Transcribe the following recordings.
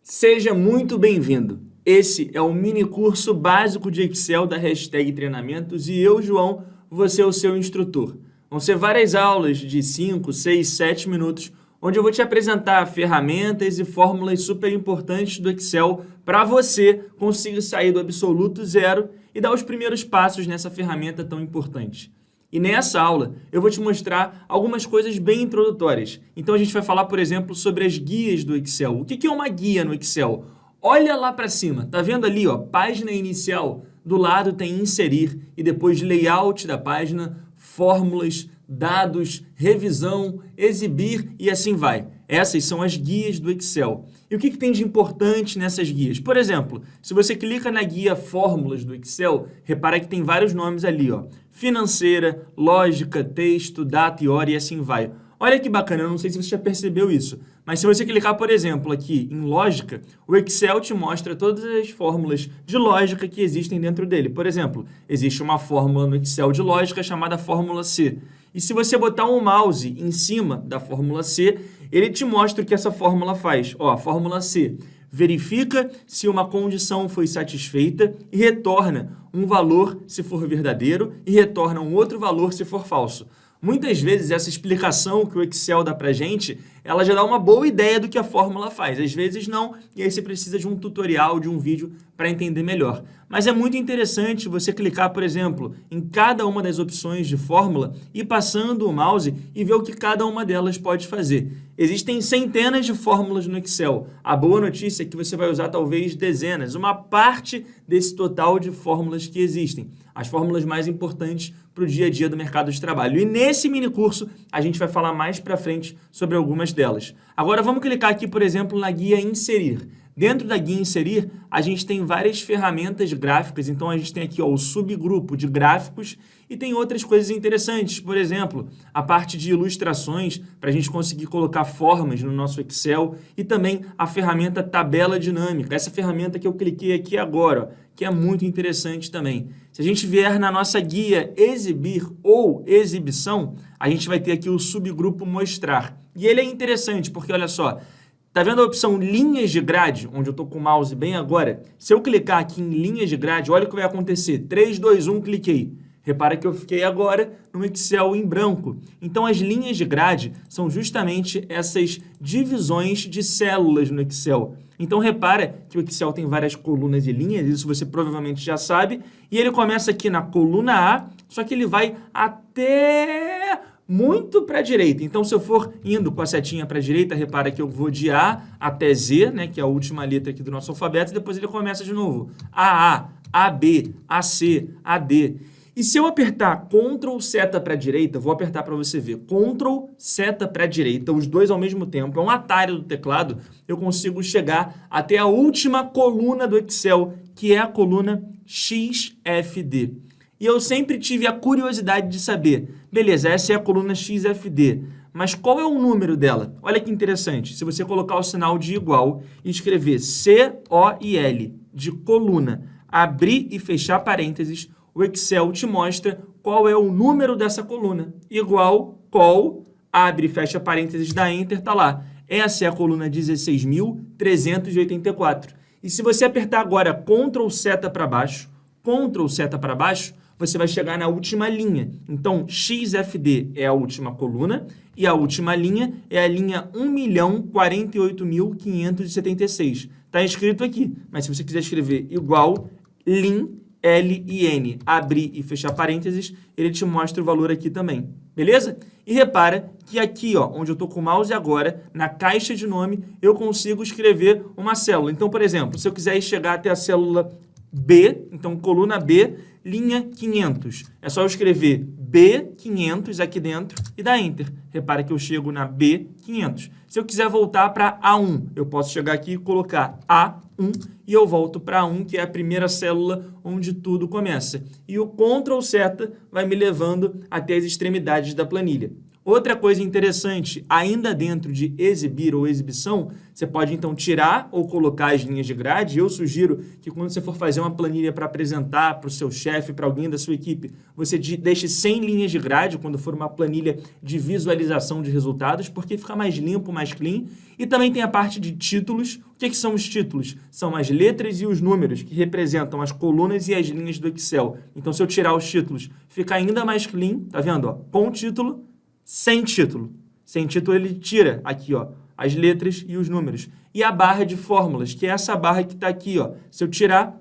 Seja muito bem-vindo. Esse é o mini curso básico de Excel da Hashtag Treinamentos e eu, João, vou ser o seu instrutor. Vão ser várias aulas de 5, 6, 7 minutos, onde eu vou te apresentar ferramentas e fórmulas super importantes do Excel para você conseguir sair do absoluto zero e dar os primeiros passos nessa ferramenta tão importante. E nessa aula eu vou te mostrar algumas coisas bem introdutórias. Então a gente vai falar, por exemplo, sobre as guias do Excel. O que é uma guia no Excel? Olha lá para cima, tá vendo ali, ó, página inicial? Do lado tem inserir e depois layout da página, fórmulas, dados, revisão, exibir e assim vai. Essas são as guias do Excel. E o que tem de importante nessas guias? Por exemplo, se você clica na guia Fórmulas do Excel, repara que tem vários nomes ali, ó. Financeira, lógica, texto, data e hora e assim vai. Olha que bacana, eu não sei se você já percebeu isso, mas se você clicar, por exemplo, aqui em lógica, o Excel te mostra todas as fórmulas de lógica que existem dentro dele. Por exemplo, existe uma fórmula no Excel de lógica chamada fórmula C. E se você botar um mouse em cima da fórmula C, ele te mostra o que essa fórmula faz. Ó, a fórmula C verifica se uma condição foi satisfeita e retorna um valor se for verdadeiro e retorna um outro valor se for falso. Muitas vezes essa explicação que o Excel dá pra gente, ela já dá uma boa ideia do que a fórmula faz. Às vezes não, e aí você precisa de um tutorial, de um vídeo para entender melhor. Mas é muito interessante você clicar, por exemplo, em cada uma das opções de fórmula e passando o mouse e ver o que cada uma delas pode fazer. Existem centenas de fórmulas no Excel. A boa notícia é que você vai usar talvez dezenas, uma parte desse total de fórmulas que existem. As fórmulas mais importantes para o dia a dia do mercado de trabalho. E nesse mini curso a gente vai falar mais para frente sobre algumas delas. Agora vamos clicar aqui, por exemplo, na guia Inserir. Dentro da guia Inserir, a gente tem várias ferramentas gráficas, então a gente tem aqui ó, o subgrupo de gráficos e tem outras coisas interessantes, por exemplo, a parte de ilustrações, para a gente conseguir colocar formas no nosso Excel e também a ferramenta Tabela Dinâmica, essa ferramenta que eu cliquei aqui agora, ó, que é muito interessante também. Se a gente vier na nossa guia Exibir ou Exibição, a gente vai ter aqui o subgrupo Mostrar. E ele é interessante porque, olha só, tá vendo a opção linhas de grade, onde eu estou com o mouse bem agora? Se eu clicar aqui em linhas de grade, olha o que vai acontecer. 3, 2, 1, cliquei. Repara que eu fiquei agora no Excel em branco. Então, as linhas de grade são justamente essas divisões de células no Excel. Então, repara que o Excel tem várias colunas e linhas, isso você provavelmente já sabe. E ele começa aqui na coluna A, só que ele vai até muito para a direita. Então, se eu for indo com a setinha para a direita, repara que eu vou de A até Z, né, que é a última letra aqui do nosso alfabeto, e depois ele começa de novo. AA, AB, AC, AD. E se eu apertar Ctrl seta para a direita, vou apertar para você ver, Ctrl seta para a direita, os dois ao mesmo tempo, é um atalho do teclado, eu consigo chegar até a última coluna do Excel, que é a coluna XFD. E eu sempre tive a curiosidade de saber, beleza, essa é a coluna XFD, mas qual é o número dela? Olha que interessante, se você colocar o sinal de igual e escrever COIL, de coluna, abrir e fechar parênteses, o Excel te mostra qual é o número dessa coluna. Igual, col, abre e fecha parênteses, dá Enter, tá lá. Essa é a coluna 16.384. E se você apertar agora Ctrl seta para baixo, você vai chegar na última linha. Então, XFD é a última coluna e a última linha é a linha 1.048.576. Está escrito aqui, mas se você quiser escrever igual, LIN, L-I-N, abrir e fechar parênteses, ele te mostra o valor aqui também, beleza? E repara que aqui, ó, onde eu estou com o mouse agora, na caixa de nome, eu consigo escrever uma célula. Então, por exemplo, se eu quiser chegar até a célula B, então coluna B, linha 500. É só eu escrever B500 aqui dentro e dar Enter. Repara que eu chego na B500. Se eu quiser voltar para A1, eu posso chegar aqui e colocar A1 e eu volto para A1, que é a primeira célula onde tudo começa. E o Ctrl seta vai me levando até as extremidades da planilha. Outra coisa interessante, ainda dentro de exibir ou exibição, você pode então tirar ou colocar as linhas de grade. Eu sugiro que quando você for fazer uma planilha para apresentar para o seu chefe, para alguém da sua equipe, você deixe 100 linhas de grade quando for uma planilha de visualização de resultados, porque fica mais limpo, mais clean. E também tem a parte de títulos. O que são os títulos? São as letras e os números que representam as colunas e as linhas do Excel. Então, se eu tirar os títulos, fica ainda mais clean, tá vendo? Ó, com título, sem título. Sem título, ele tira aqui, ó, as letras e os números. E a barra de fórmulas, que é essa barra que está aqui, ó. Se eu tirar,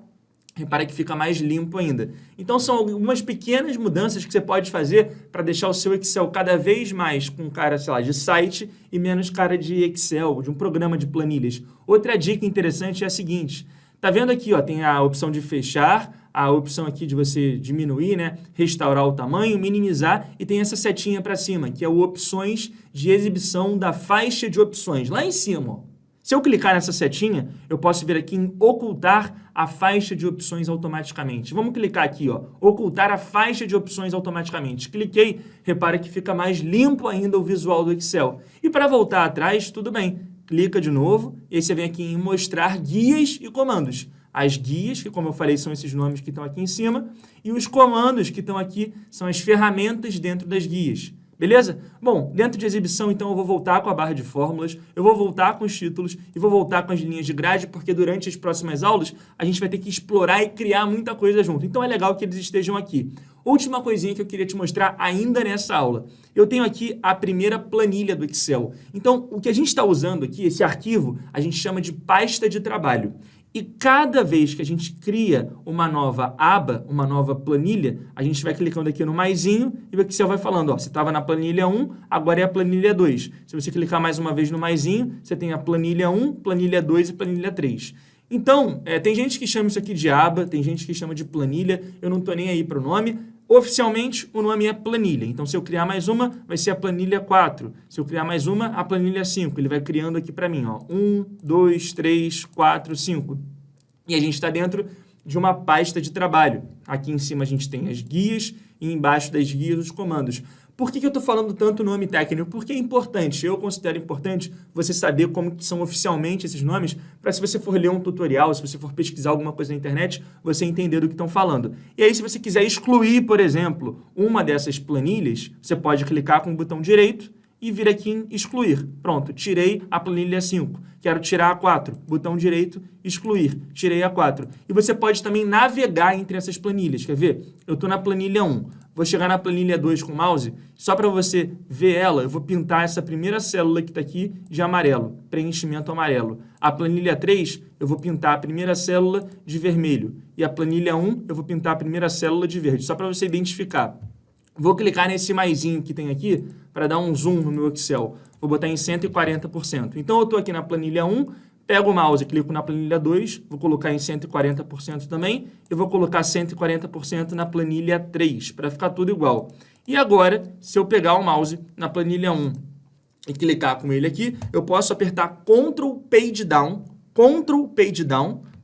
repara que fica mais limpo ainda. Então, são algumas pequenas mudanças que você pode fazer para deixar o seu Excel cada vez mais com cara, sei lá, de site e menos cara de Excel, de um programa de planilhas. Outra dica interessante é a seguinte. Tá vendo aqui, ó, tem a opção de fechar, a opção aqui de você diminuir, né, restaurar o tamanho, minimizar, e tem essa setinha para cima, que é o opções de exibição da faixa de opções. Lá em cima, ó. Se eu clicar nessa setinha, eu posso vir aqui em ocultar a faixa de opções automaticamente. Vamos clicar aqui, ó, ocultar a faixa de opções automaticamente. Cliquei, repara que fica mais limpo ainda o visual do Excel. E para voltar atrás, tudo bem. Clica de novo, e aí você vem aqui em mostrar guias e comandos. As guias, que como eu falei, são esses nomes que estão aqui em cima, e os comandos que estão aqui são as ferramentas dentro das guias. Beleza? Bom, dentro de exibição, então, eu vou voltar com a barra de fórmulas, eu vou voltar com os títulos e vou voltar com as linhas de grade, porque durante as próximas aulas a gente vai ter que explorar e criar muita coisa junto. Então, é legal que eles estejam aqui. Última coisinha que eu queria te mostrar ainda nessa aula. Eu tenho aqui a primeira planilha do Excel. Então, o que a gente está usando aqui, esse arquivo, a gente chama de pasta de trabalho. E cada vez que a gente cria uma nova aba, uma nova planilha, a gente vai clicando aqui no maisinho e o Excel vai falando, ó, você estava na planilha 1, agora é a planilha 2. Se você clicar mais uma vez no maisinho, você tem a planilha 1, planilha 2 e planilha 3. Então, tem gente que chama isso aqui de aba, tem gente que chama de planilha, eu não estou nem aí para o nome. Oficialmente, o nome é planilha. Então, se eu criar mais uma, vai ser a planilha 4. Se eu criar mais uma, a planilha 5. Ele vai criando aqui para mim, ó, 1, 2, 3, 4, 5. E a gente está dentro de uma pasta de trabalho. Aqui em cima a gente tem as guias e embaixo das guias os comandos. Por que eu estou falando tanto nome técnico? Porque é importante, eu considero importante você saber como que são oficialmente esses nomes, para se você for ler um tutorial, se você for pesquisar alguma coisa na internet, você entender do que estão falando. E aí, se você quiser excluir, por exemplo, uma dessas planilhas, você pode clicar com o botão direito e vir aqui em excluir. Pronto, tirei a planilha 5. Quero tirar a 4. Botão direito, excluir. Tirei a 4. E você pode também navegar entre essas planilhas. Quer ver? Eu estou na planilha 1. Vou chegar na planilha 2 com o mouse. Só para você ver ela, eu vou pintar essa primeira célula que está aqui de amarelo. Preenchimento amarelo. A planilha 3, eu vou pintar a primeira célula de vermelho. E a planilha 1, eu vou pintar a primeira célula de verde. Só para você identificar. Vou clicar nesse maisinho que tem aqui para dar um zoom no meu Excel. Vou botar em 140%. Então, eu estou aqui na planilha 1, pego o mouse e clico na planilha 2, vou colocar em 140% também, e vou colocar 140% na planilha 3, para ficar tudo igual. E agora, se eu pegar o mouse na planilha 1 e clicar com ele aqui, eu posso apertar Ctrl Page Down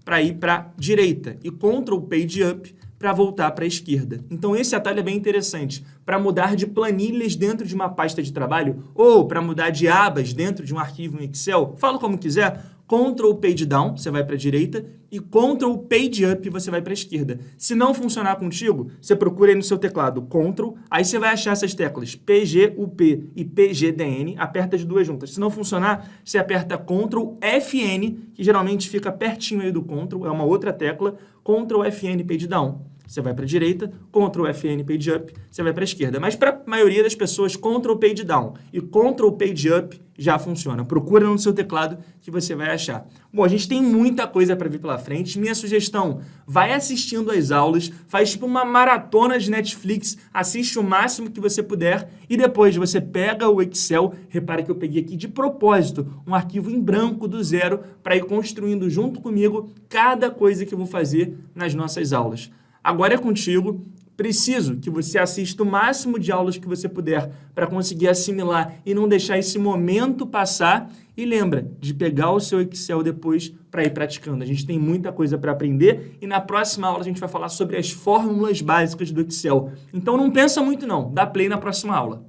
para ir para a direita e Ctrl Page Up para voltar para a esquerda. Então, esse atalho é bem interessante para mudar de planilhas dentro de uma pasta de trabalho ou para mudar de abas dentro de um arquivo em Excel. Fala como quiser. Ctrl Page Down, você vai para a direita, e Ctrl Page Up, você vai para a esquerda. Se não funcionar contigo, você procura aí no seu teclado Ctrl, aí você vai achar essas teclas PG-UP e PG-DN, aperta as duas juntas. Se não funcionar, você aperta Ctrl Fn, que geralmente fica pertinho aí do Ctrl, é uma outra tecla, Ctrl Fn Page Down. Você vai para a direita, Ctrl Fn Page Up, você vai para a esquerda. Mas para a maioria das pessoas, Ctrl Page Down e Ctrl Page Up já funciona. Procura no seu teclado que você vai achar. Bom, a gente tem muita coisa para vir pela frente. Minha sugestão, vai assistindo as aulas, faz tipo uma maratona de Netflix, assiste o máximo que você puder e depois você pega o Excel, repara que eu peguei aqui de propósito um arquivo em branco do zero para ir construindo junto comigo cada coisa que eu vou fazer nas nossas aulas. Agora é contigo, preciso que você assista o máximo de aulas que você puder para conseguir assimilar e não deixar esse momento passar. E lembra de pegar o seu Excel depois para ir praticando. A gente tem muita coisa para aprender e na próxima aula a gente vai falar sobre as fórmulas básicas do Excel. Então não pensa muito não, dá play na próxima aula.